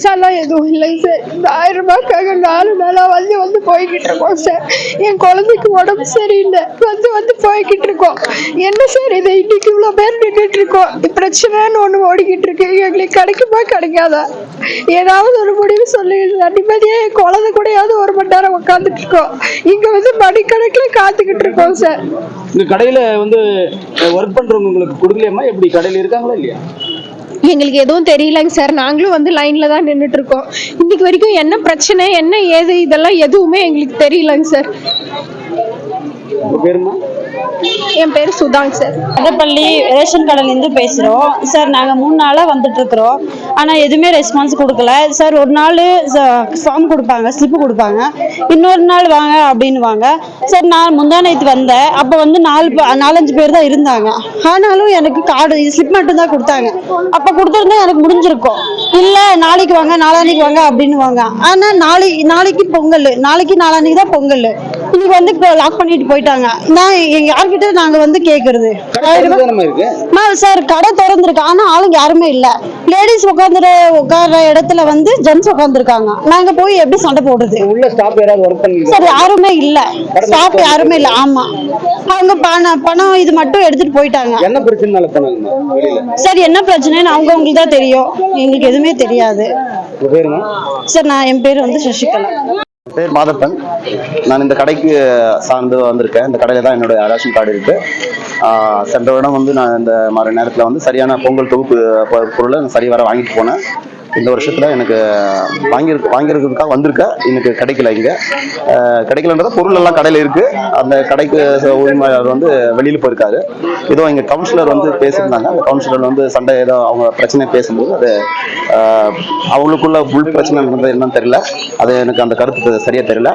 பைசாலாம் எதுவும் இல்லைங்க சார். இந்த 1000 ரூபாய்க்காக 4 நாளா வந்து போய்கிட்டு இருக்கோம் சார். என் குழந்தைக்கு உடம்பு சரியில்லை, வந்து போய்கிட்டு இருக்கோம். என்ன சார் இது, இன்னைக்கு இவ்வளவு பேர் நின்றுட்டு இருக்கோம். பிரச்சனைன்னு ஒண்ணு ஓடிக்கிட்டு இருக்கு. எங்களுக்கு கிடைக்குமா கிடைக்காதா, ஏதாவது ஒரு முடிவு சொல்லுங்க. நிம்மதியா என் குழந்தை கூடயாவது 1 மணி நேரம் உட்காந்துட்டு இருக்கோம். இங்க வந்து மணிக்கணக்கில் காத்துக்கிட்டு இருக்கோம் சார். இந்த கடையில வந்து ஒர்க் பண்றவங்க உங்களுக்கு கொடுக்கலையம்மா? எப்படி கடையில இருக்காங்களா இல்லையா? எங்களுக்கு எதுவும் தெரியலங்க சார். நாங்களும் வந்து லைன்ல தான் நின்றுட்டு இருக்கோம். இன்னைக்கு வரைக்கும் என்ன பிரச்சனை என்ன ஏது இதெல்லாம் எதுவுமே எங்களுக்கு தெரியலங்க சார். என் பேர் சுதாங்க சார். மதப்பள்ளி ரேஷன் கடையிலேருந்து பேசுகிறோம் சார். நாங்கள் 3 நாளாக வந்துட்டு இருக்கிறோம். ஆனால் எதுவுமே ரெஸ்பான்ஸ் கொடுக்கல சார். ஒரு நாள் ஃபார்ம் கொடுப்பாங்க, ஸ்லிப்பு கொடுப்பாங்க, இன்னொரு நாள் வாங்க அப்படின்னுவாங்க சார். நான் முந்தானத்து வந்தேன், அப்போ வந்து 4-5 பேர் தான் இருந்தாங்க. ஆனாலும் எனக்கு கார்டு ஸ்லிப் மட்டும் தான் கொடுத்தாங்க. அப்போ கொடுத்துருந்தா எனக்கு முடிஞ்சிருக்கும். இல்லை நாளைக்கு வாங்க நாளான்னைக்கு வாங்க அப்படின்னுவாங்க. ஆனால் நாளைக்கு பொங்கல், நாளைக்கு நாளான்னைக்கு தான் பொங்கல். இன்னைக்கு வந்து லாக் பண்ணிட்டு போயிட்டாங்க. நான் யார்கிட்ட நாங்க வந்து கேக்குறது சார், கடை திறந்துருக்கு ஆனா ஆளுங்க யாருமே இல்ல. லேடிஸ் உட்கார்ற இடத்துல வந்து ஜென்ஸ் உட்கார்ந்துருக்காங்க. நாங்க போய் எப்படி சண்டை போடுறது? சார் யாருமே இல்ல, ஸ்டாஃப் யாருமே இல்ல. ஆமா, அவங்க பணம் இது மட்டும் எடுத்துட்டு போயிட்டாங்க. என்ன பிரச்சனை சார் என்ன பிரச்சனைன்னு அவங்களுக்கு தான் தெரியும், எங்களுக்கு எதுவுமே தெரியாது சார். என் பேர் வந்து சசிகலா. பேர் மாதப்பன். நான் இந்த கடைக்கு சார்ந்து வந்திருக்கேன். இந்த கடையில தான் என்னோட ரேஷன் கார்டு இருக்கு. சென்ற வருடம் வந்து நான் இந்த மாதிரி நேரத்தில் வந்து சரியான பொங்கல் தொகுப்பு பொருளை சரி வர வாங்கிட்டு போனேன். இந்த வருஷத்துல எனக்கு வாங்கியிருக்கிறதுக்காக வந்திருக்கேன். எனக்கு கிடைக்கல. இங்கே கிடைக்கலன்றத பொருள் எல்லாம் கடையில் இருக்கு. அந்த கடைக்கு உரிமையாளர் வந்து வெளியில போயிருக்காரு. ஏதோ இங்கே கவுன்சிலர் வந்து பேசியிருந்தாங்க. அந்த கவுன்சிலர் வந்து சண்டை ஏதோ அவங்க பிரச்சனை பேசும்போது அது அவங்களுக்குள்ள உள் பிரச்சனை இருந்தது என்னன்னு தெரியல. அது எனக்கு அந்த கருத்து சரியா தெரியல.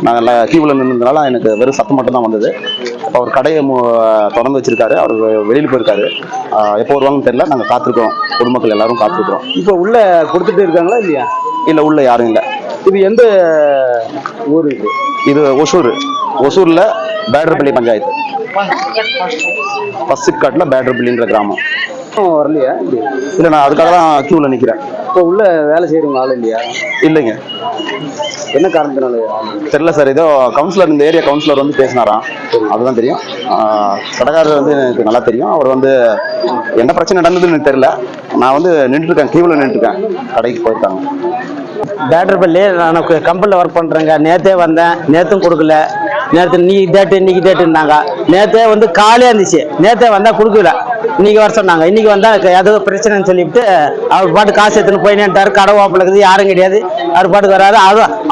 நாங்கள் கியூவில் நின்றதுனால எனக்கு வெறும் சத்தம் மட்டும் தான் வந்தது. அவர் கடையை திறந்து வச்சிருக்காரு, அவர் வெளியில் போயிருக்காரு. எப்போ வருவாங்கன்னு தெரியல. நாங்கள் காத்திருக்கோம், பொதுமக்கள் எல்லாரும் காத்திருக்கிறோம். இப்போ உள்ள கொடுத்துட்டு இருக்காங்களா இல்லையா? இல்லை, உள்ள யாரும் இல்லை. இது எந்த ஊர்? இது ஒசூர்ல பேடர்பள்ளி பஞ்சாயத்து, ஃபர்ஸ்ட் காட்டில் பேடர்பள்ளின்ற கிராமம். வரலையா? இல்லை, நான் அதுக்காக தான் கியூவில் நிற்கிறேன். இப்போ உள்ள வேலை செய்யறவங்க ஆள் இல்லையா? இல்லைங்க. என்ன காரணத்தினால தெரியல சார். ஏதோ கவுன்சிலர், இந்த ஏரியா கவுன்சிலர் வந்து பேசினாராம், அதுதான் தெரியும். கடைக்காரர் வந்து எனக்கு நல்லா தெரியும். அவர் வந்து என்ன பிரச்சனை நடந்ததுன்னு எனக்கு தெரியல. நான் வந்து நின்றுருக்கேன், கியூவில் நின்றுருக்கேன். கடைக்கு போயிருக்காங்க. பேட்டர்பள்ளி நான் கம்பெனியில் ஒர்க் பண்ணுறேங்க. நேற்றே வந்தேன், நேற்றும் கொடுக்கல. நேற்று இன்னைக்கு டேட்டுன்னாங்க. நேற்றே வந்து காலியாக இருந்துச்சு. நேற்றே வந்தால் கொடுக்கல, இன்னைக்கு வர சொன்னாங்க. இன்னைக்கு வந்தால் ஏதோ பிரச்சனைன்னு சொல்லிவிட்டு அவர் பாட்டு காசு எடுத்துன்னு போயினேன்ட்டார். கடை ஓப்பனில் இருக்குது, யாரும் கிடையாது. அவர் பாட்டுக்கு வராது.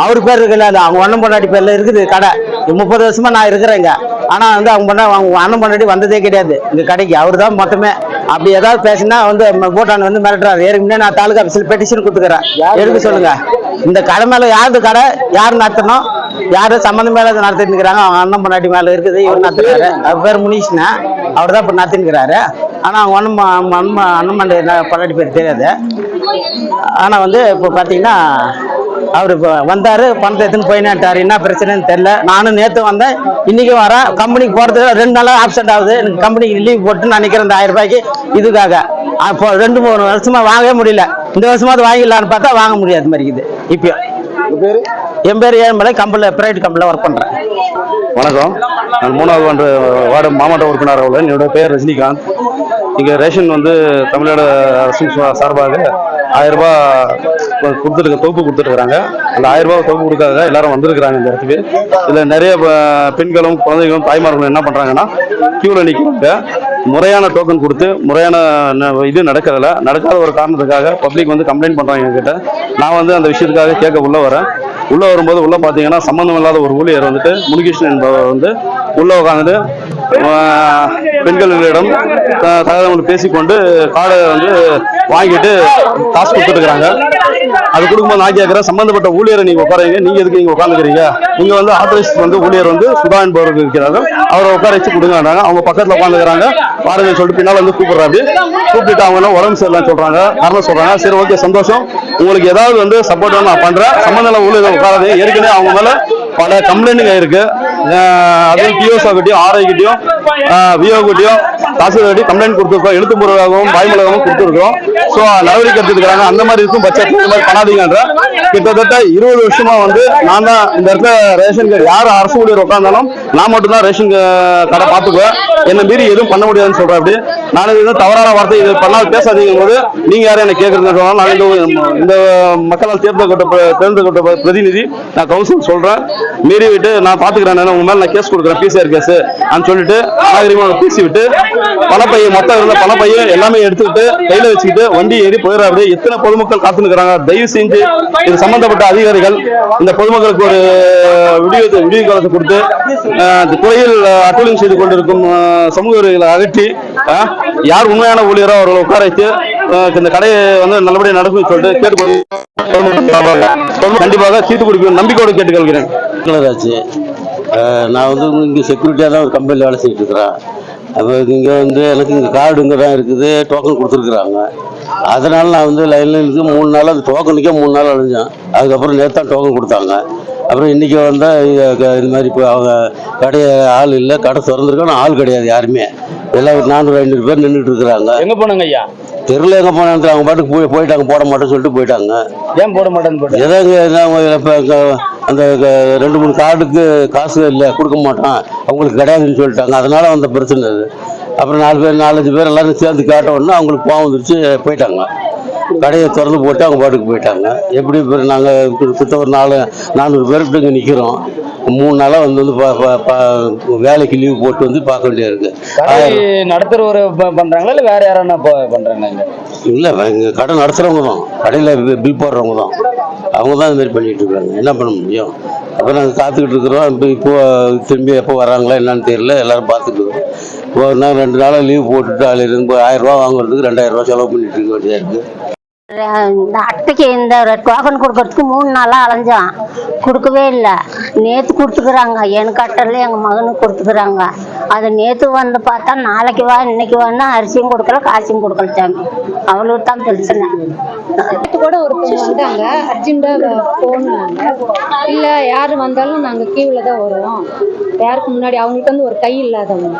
அவர் பேர் இருக்குல்ல, அது அவங்க அண்ணன் பொண்டாட்டி பேரில் இருக்குது கடை. 30 வருஷமா நான் இருக்கிறேங்க. ஆனால் வந்து அவங்க அண்ணன் பொண்டாட்டி வந்ததே கிடையாது இந்த கடைக்கு. அவர் தான் மொத்தமே. அப்படி ஏதாவது பேசினா வந்து போட்டான் வந்து மிரட்டுறாரு. ஏற்கனவே நான் தாலுகா ஆஃபீஸில் பெட்டிஷன் கொடுத்துக்கிறேன். எடுக்க சொல்லுங்க. இந்த கடை மேலே யாரு கடை யார் நடத்தணும், யாரும் சம்மந்தம் மேலே நடத்திட்டு இருக்கிறாங்க. அவங்க அண்ணன் பொண்டாட்டி மேலே இருக்குது, இவர் நடத்துறாரு. அவர் பேர் முனீஷ்னா, அவர் தான் இப்போ நடத்தினுக்கிறாரு. ஆனால் அவங்க அண்ணன் பொண்டாட்டி பேர் தெரியாது. ஆனால் வந்து இப்போ பார்த்தீங்கன்னா அவர் இப்போ வந்தார், பணத்தை எடுத்துன்னு போயினாட்டார். என்ன பிரச்சனைன்னு தெரியல. நானும் நேற்று வந்தேன், இன்னைக்கு வரேன். கம்பெனிக்கு போகிறது 2 நாளாக ஆப்சென்ட் ஆகுது. எனக்கு கம்பெனிக்கு லீவ் போட்டு நான் நிற்கிறேன் இந்த 1000 ரூபாய்க்கு இதுக்காக. அப்போ 2-3 வருஷமா வாங்கவே முடியல. இந்த வருஷமாவது வாங்கிடலான்னு பார்த்தா வாங்க முடியாது மாதிரி இருக்குது. இப்போ என் பேர் ஏழுமலை, கம்பெனியில் பிரைவேட் கம்பெனியில் ஒர்க் பண்ணுறேன். வணக்கம். நான் 3வது வார்டு மாவட்ட உறுப்பினர் அவர்கள். என்னோட பேர் ரஜினிகாந்த். இங்கே ரேஷன் வந்து தமிழ்நாடு அரசு சார்பாக 1000 ரூபாய் தொகுப்பு கொடுத்துருக்குறாங்க. அந்த 1000 ரூபாய் தொகுப்பு கொடுக்காத எல்லாரும் வந்திருக்கிறாங்க இந்த இடத்துக்கு. இதில் நிறைய பெண்களும் குழந்தைகளும் தாய்மார்களும் என்ன பண்ணுறாங்கன்னா கியூவில் நிற்கிறாங்க. முறையான டோக்கன் கொடுத்து முறையான இது நடக்காத ஒரு காரணத்துக்காக பப்ளிக் வந்து கம்ப்ளைண்ட் பண்ணுறாங்க எங்ககிட்ட. நான் வந்து அந்த விஷயத்துக்காக கேட்க உள்ளே வரேன். உள்ளே வரும்போது உள்ளே பார்த்தீங்கன்னா சம்மந்தம் இல்லாத ஒரு ஊழியர் வந்துட்டு முருகேஷன் என்பவர் வந்து உள்ளே உட்காந்துட்டு பெண்களிடம் தகவல்கள் பேசிக்கொண்டு கார்டை வந்து வாங்கிட்டு காசு கொடுத்துருக்குறாங்க. அது கொடுக்கும்போது நான் கேட்குறேன், சம்பந்தப்பட்ட ஊழியரை நீங்கள் உட்காரீங்க, நீங்கள் எதுக்கு இங்கே உட்காந்துக்கிறீங்க? நீங்கள் வந்து ஆத்தரைஸ் வந்து ஊழியர் வந்து சுதா என்பவர்கள் இருக்கிறாங்க, அவரை உட்கார வச்சு கொடுங்கன்றாங்க. அவங்க பக்கத்தில் உட்காந்துக்கிறாங்க. பாருங்கன்னு சொல்லிட்டு பின்னால் வந்து கூப்பிட்டு அவங்க எல்லாம் உடம்பு சரியில்லாம் சொல்கிறாங்க, காரணம் சொல்கிறாங்க. சரி, ஓகே, சந்தோஷம். உங்களுக்கு ஏதாவது வந்து சப்போர்ட் நான் பண்ணுறேன். சம்பந்தம் ஊழியர் உட்காராது. ஏற்கனவே அவங்க மேலே பல கம்ப்ளைண்ட்டுங்க இருக்கு. அதுவும் டிஓசா கிட்டையும் ஆர்ஐ கிட்டையும் விஓ கிட்டையும் தாசில்தார் கம்ப்ளைண்ட் கொடுத்துருக்கோம், எழுத்துப்பூர்வமாகவும் வாய்மூலமாகவும் கொடுத்துருக்கோம். ஸோ நடவடிக்கை எடுத்துக்கிறாங்க. அந்த மாதிரி இருக்கும் பட்சத்தில் இந்த மாதிரி பண்ணாதீங்கன்ற கிட்டத்தட்ட 20 வருஷமா வந்து நான் தான் இந்த இடத்துல ரேஷன் கடை யார் அரசு ஊழியர் உட்காந்தாலும் நான் மட்டும்தான் ரேஷன் கடை பார்த்துக்குவேன். என்ன மீறி எதுவும் பண்ண முடியாதுன்னு சொல்றேன். அப்படி நான் இது தவறான வார்த்தை இது பண்ணால் பேசாதீங்க போது நீங்க யாரும் என்ன கேட்கறது நான் இந்த மக்களால் தேர்ந்தெடுக்கப்பட்ட பிரதிநிதி நான் கவுன்சில் சொல்றேன். மீறி விட்டு நான் பாத்துக்கிறேன், உங்க மேல நான் கேஸ் கொடுக்குறேன், பிசிஆர் கேஸ் அப்படின்னு சொல்லிட்டு நாகரிகமாக பேசி விட்டு பணப்பையை மொத்தம் இருந்த பணப்பையை எல்லாமே எடுத்துக்கிட்டு கையில வச்சுக்கிட்டு வண்டி ஏறி போயிடாது. எத்தனை பொதுமக்கள் காத்துக்கிறாங்க. தயவு செஞ்சு இது சம்பந்தப்பட்ட அதிகாரிகள் இந்த பொதுமக்களுக்கு ஒரு விடிவு காலத்தை கொடுத்து துறையில் அட்டூழியம் செய்து கொண்டிருக்கும் சமூக விரோதிகளை அகற்றி யார் உண்மையான ஊழியரோ அவர்களை உட்கார வைத்து இந்த கடையை வந்து நல்லபடியாக நடக்கும் சொல்லிட்டு கேட்டுக்கொண்டு கண்டிப்பாக தீர்த்து கொடுக்க நம்பிக்கையோடு கேட்டுக்கொள்கிறேன். நான் வந்து இங்கே செக்யூரிட்டியாக தான் ஒரு கம்பெனியில் வேலை செஞ்சுட்டு இருக்கிறேன். அப்போ இங்கே வந்து எனக்கு இங்கே கார்டு இங்கே தான் இருக்குது, டோக்கன் கொடுத்துருக்குறாங்க. அதனால் நான் வந்து லைனில் இருந்து 3 நாள் அந்த டோக்கனுக்கே 3 நாள் அழிஞ்சேன். அதுக்கப்புறம் நேற்று தான் டோக்கன் கொடுத்தாங்க. அப்புறம் இன்றைக்கி வந்தால் இது மாதிரி இப்போ அவங்க கடையை ஆள் இல்லை, கடை திறந்துருக்கோம், ஆள் கிடையாது யாருமே. எல்லாம் 400-500 பேர் நின்றுட்டு இருக்கிறாங்க. எங்க போனாங்க ஐயா? தெருவில் எங்கே போனாங்க, அவங்க பாட்டுக்கு போயிட்டாங்க, போட மாட்டேன்னு சொல்லிட்டு போயிட்டாங்க. ஏன் போட மாட்டேன்னு? ஏதாவது இப்போ அந்த 2-3 கார்டுக்கு காசு இல்லை, கொடுக்க மாட்டோம், அவங்களுக்கு கிடையாதுன்னு சொல்லிட்டாங்க. அதனால வந்த பிரச்சனை அது. அப்புறம் 4-5 பேர் எல்லாரும் சேர்ந்து கேட்ட உடனே அவங்களுக்கு கோவம் வந்துருச்சு, போயிட்டாங்க. கடையை திறந்து போட்டு அவங்க பாட்டுக்கு போயிட்டாங்க. எப்படி இப்போ நாங்கள் கிட்ட ஒரு 400 பேருக்கு இங்கே நிற்கிறோம். 3 நாளாக வந்து வேலைக்கு லீவ் போட்டு வந்து பார்க்க வேண்டியது இருக்கு. நடத்துறவரு பண்றாங்களா இல்லை வேற யாரா பண்றாங்க? இல்லை, இங்கே கடை நடத்துறவங்க தான், கடையில் பில் போடுறவங்க தான், அவங்க தான் இந்த மாதிரி பண்ணிட்டு இருக்காங்க. என்ன பண்ண முடியும்? அப்போ நாங்கள் காத்துக்கிட்டு இருக்கிறோம். இப்போ திரும்பி எப்போ வராங்களா என்னன்னு தெரியல. எல்லாரும் பார்த்துக்கிறோம். இப்போ நான் 2 நாளாக லீவ் போட்டுட்டு அதில் 1000 ரூபா வாங்குறதுக்கு 2000 ரூபா செலவு பண்ணிட்டு இருக்க வேண்டியதாக இருக்குது. இந்த அட்டைக்கு இந்த டோக்கன் கொடுக்கறதுக்கு 3 நாளாக அலைஞ்சோம், கொடுக்கவே இல்லை. நேற்று கொடுத்துக்கிறாங்க, எனக்கு அட்டையில் எங்கள் மகனுக்கு கொடுத்துக்கிறாங்க. அது நேற்று வந்து பார்த்தா நாளைக்கு வா இன்னைக்கு வான்னா அரிசியும் கொடுக்கல, காசும் கொடுக்கல சாமி. அவ்வளவு தான் பிரச்சனை. கூட ஒருத்தவங்க வந்தாங்க, அர்ஜென்ட்டாக போனாங்க. இல்லை யார் வந்தாலும் நாங்கள் கீவில் தான் வருவோம், யாருக்கு முன்னாடி அவங்களுக்கு வந்து ஒரு கை இல்லாதவங்க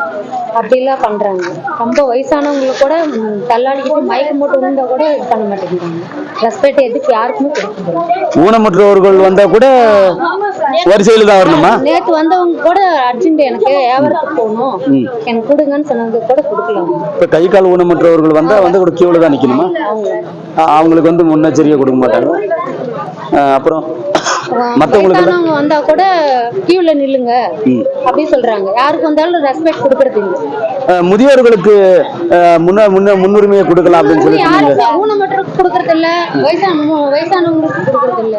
அப்படிலாம் பண்ணுறாங்க. ரொம்ப வயசானவங்களை கூட தள்ளாடிக்கிட்டு மயக்கம் போட்டு விழுந்தா கூட இது பண்ண மாட்டேங்கிறாங்க. ரெஸ்பெக்ட் எதுக்கு யாருக்குமே கொடுக்குறோம். ஊனமுற்றவர்கள் வந்தா கூட வரிசையில் தான் வரணுமா? நேற்று வந்தவங்க கூட அர்ஜென்ட் எனக்கு வியாபாரத்துக்கு போகணும் எனக்கு கொடுங்கன்னு சொன்னது கூட கொடுக்கலாம். இப்போ கை கால் ஊனமுற்றவர்கள் வந்தா வந்து கூட கியூவில் தான் நிற்கணுமா? அவங்களுக்கு வந்து முன்னெச்சரிக்கை கொடுக்க மாட்டாங்க. அப்புறம் மற்றவங்களுக்கு வந்தா கூட கியூல நில்லுங்க அப்படி சொல்றாங்க. யாருக்கு வந்தாலும் ரெஸ்பெக்ட் கொடுக்கறது இல்லை. முதியோர்களுக்கு முன்னுரிமையை கொடுக்கலாம் அப்படின்னு சொல்லி ஊனமுற்றவர்களுக்கு கொடுக்கறது இல்ல, வயசானவங்களுக்கு கொடுக்கறது இல்ல.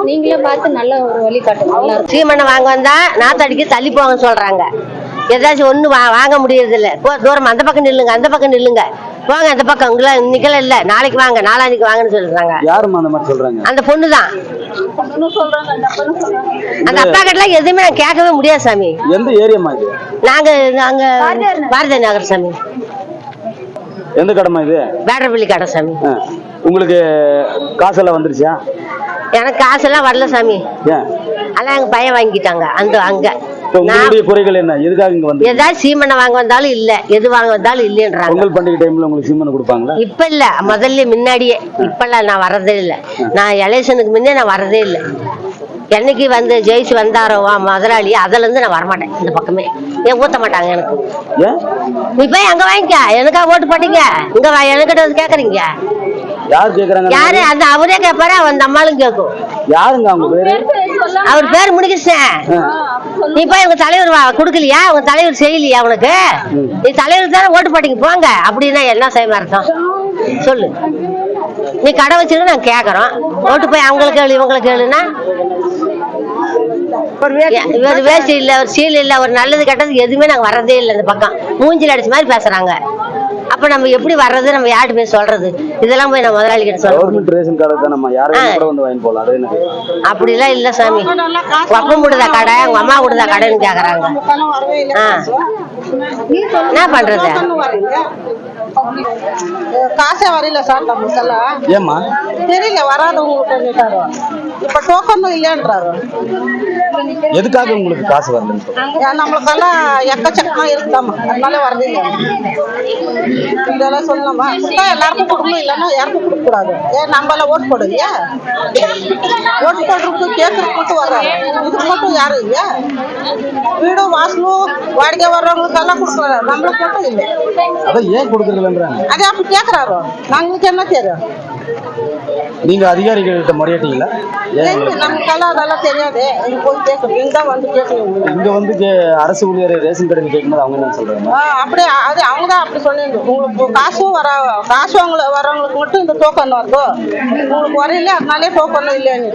நீங்களே பார்த்து நல்ல ஒரு வழி காட்டுங்க. சீமெண்ணை வாங்க வந்தா நாத்தடிக்கு தள்ளி போங்கன்னு சொல்றாங்க. ஏதாச்சும் ஒண்ணு வாங்க முடியறது இல்ல. தூரம் அந்த பக்கம் நில்லுங்க, அந்த பக்கம் நில்லுங்க, போங்க அந்த பக்கம். உங்களாம் இன்னைக்கெல்லாம் இல்ல, நாளைக்கு வாங்க, நாளான்னைக்கு வாங்கன்னு சொல்றாங்க. யாருமா அந்த மாதிரி சொல்றாங்க? அந்த பொண்ணு தான். அந்த அப்பா கிட்ட எதுவுமே நான் கேட்கவே முடியாது சாமி. எந்த ஏரியாமா இது? நாங்க பாரதி நகர் சாமி. எந்த கடைமா இது? பேட்டர்பள்ளி கடை சாமி. உங்களுக்கு காசெல்லாம் வந்துருச்சா? எனக்கு காசெல்லாம் வரல சாமி. அதான் எங்க பையன் வாங்கிட்டாங்க. அங்க குறைகள் என்ன? எதுக்காக இங்க வந்து? ஏதாவது சீமெண்ணை வாங்க வந்தாலும் இல்ல, எது வாங்க வந்தாலும் இல்லைன்றாங்க. பொங்கல் பண்டிகை டைம்ல உங்களுக்கு சீமெண்ணை கொடுப்பாங்களா? இப்ப இல்ல, முதல்ல முன்னாடியே. இப்பெல்லாம் நான் வர்றதே இல்ல. நான் எலெக்ஷனுக்கு முன்னே நான் வர்றதே இல்லை. என்னைக்கு வந்து ஜெயிச்சு வந்தாரோ முதலாளி, அதுல இருந்து நான் வரமாட்டேன் இந்த பக்கமே. ஏன் ஊத்த மாட்டாங்க எனக்கு. நீ போய் அங்க வாங்கிக்க, எனக்கா ஓட்டு போட்டீங்க, இங்க என்கிட்ட வந்து கேக்குறீங்க. யாரு கேக்குறாங்க? யாரு? அந்த அவரே கேட்பாரு, அந்த அம்மாளும் கேட்கும். யாருங்க அவங்க பேரு? அவர் பேர் முடிக்கிட்டேன். நீ போய் உங்க தலைவர் கொடுக்கலையா, உங்க தலைவர் செய்யலையா உனக்கு? நீ தலைவர் தானே ஓட்டு போட்டீங்க, போங்க. அப்படின்னா என்ன செய்ய அர்த்தம் சொல்லு. நீ கடை வச்சுட்டு நாங்க கேக்குறோம், ஓட்டு போய் அவங்களுக்கு கேளு இவங்களுக்கு கேளுன்னா இவர் வேஸ்ட் இல்ல, ஒரு சீல் இல்ல, ஒரு நல்லது கெட்டது எதுவுமே நாங்க வர்றதே இல்லை. இந்த பக்கம் மூஞ்சில் அடிச்ச மாதிரி பேசுறாங்க. அப்ப நம்ம எப்படி வர்றது? நம்ம யார்கிட்ட போய் சொல்றது? இதெல்லாம் போய் நம்ம முதலாளி கிட்ட சொல்றோம். அப்படிலாம் இல்ல சாமி. அப்பா கொடுத்தா கடை, உங்க அம்மா கொடுத்தா கடைன்னு கேக்குறாங்க. என்ன பண்றது? காசே வரல சார். நம்ம தெரியல, வராதவங்க இப்ப டோக்கனும் இல்லைன்றாரு. எதுக்காக உங்களுக்கு காசு வரலன்னு சொல்றீங்க? நம்மளுக்கெல்லாம் எக்கச்சக்கமா இருக்குதாமா, அதனால வரது இல்லை. இதெல்லாம் சொல்லலாமா? எல்லாருக்கும் கொடுக்கணும், இல்லைன்னா யாருக்கும் கொடுக்க கூடாது. ஏன் நம்மளால ஓட்டு போடுங்க, ஓட்டு போடுறதுக்கு கேட்கறதுக்கு மட்டும் வர்றாரு, இதுக்கு மட்டும் யாரும் இல்லையா? வீடும் வாசலும் வாடகை வர்றவங்களுக்கு எல்லாம் கொடுக்குறாரு, நம்மளுக்கு மட்டும் இல்லை. அதான் ஏன் கொடுக்குறதுன்றாங்க. அதே அப்படி கேட்கறாரோ, நாங்களுக்கு என்ன தெரியும்? நீங்க அதிகாரிகள்கிட்ட முறையிட்டீங்களா? நமக்கெல்லாம் அதெல்லாம் தெரியாது. இங்க போய் கேட்கணும், இங்க தான் வந்து கேட்கணும். இங்க வந்து அரசு ஊழியர் ரேஷன் கடையில் கேட்கும்போது அவங்க என்ன சொல்றாங்க? அப்படியே அது அவங்க தான் அப்படி சொன்னீங்க. உங்களுக்கு காசும் காசு வரவங்களுக்கு மட்டும் இந்த டோக்கன் வருதோ, உங்களுக்கு வரையில அதனாலே டோக்கன் இல்லைன்னு.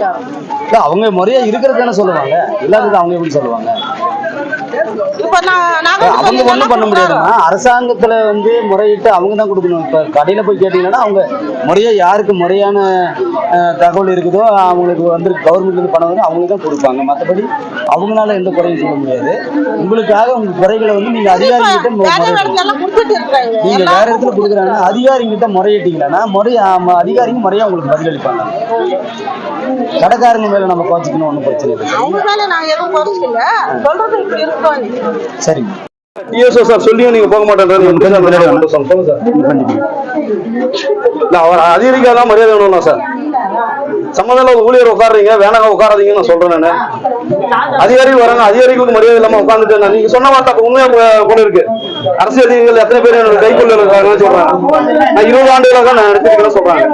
அவங்க முறையா இருக்கிறதுன்னு சொல்லுவாங்க, இல்லாதது அவங்க எப்படி சொல்லுவாங்க? இப்ப அவங்க ஒண்ணும் பண்ண முடியாதுன்னா அரசாங்கத்துல வந்து முறையிட்டு அவங்க தான் கொடுக்கணும். இப்ப கடையில போய் கேட்டீங்கன்னா அவங்க முறையா யாருக்கு முறையான தகவல் இருக்குதோ அவங்களுக்கு வந்து கவர்மெண்ட்ல பணம் வந்து அவங்களுக்கு தான் கொடுப்பாங்க. மற்றபடி அவங்களால எந்த குறையும் சொல்ல முடியாது. உங்களுக்காக உங்க குறைகளை வந்து நீங்க அதிகாரிகிட்ட நீங்க வேற இடத்துல கொடுக்குறாங்க, அதிகாரிகிட்ட முறையிட்டீங்கன்னா அதிகாரிங்க முறையா உங்களுக்கு பதிலளிப்பாங்க. கடைக்காரங்க மேல நம்ம கோச்சிக்கணும், ஒன்றும் பிரச்சனை இல்லை. சரிங்க. டிஎஸ்ஓ சார் சொல்லியும் நீங்க போக மாட்டேன். அவர் அதிகாரிக்காக மரியாதை வேணும் சார். சம்மந்தம் ஊழியர் உட்காடுறீங்க, வேணாங்க உட்காராதீங்கன்னு நான் சொல்றேன். நான் அதிகாரிகள் வராங்க, அதிகாரிகளுக்கு மரியாதை இல்லாம உட்காந்துட்டு நீங்க சொன்ன வார்த்தை உண்மையா போல இருக்கு. அரசியல் எத்தனை பேர் என்னோட கைக்குள்ள இருக்காங்கன்னு சொல்றாங்க. நான் 20 ஆண்டுகளாக நான் நடத்திருக்கேன்னு சொல்றாங்க.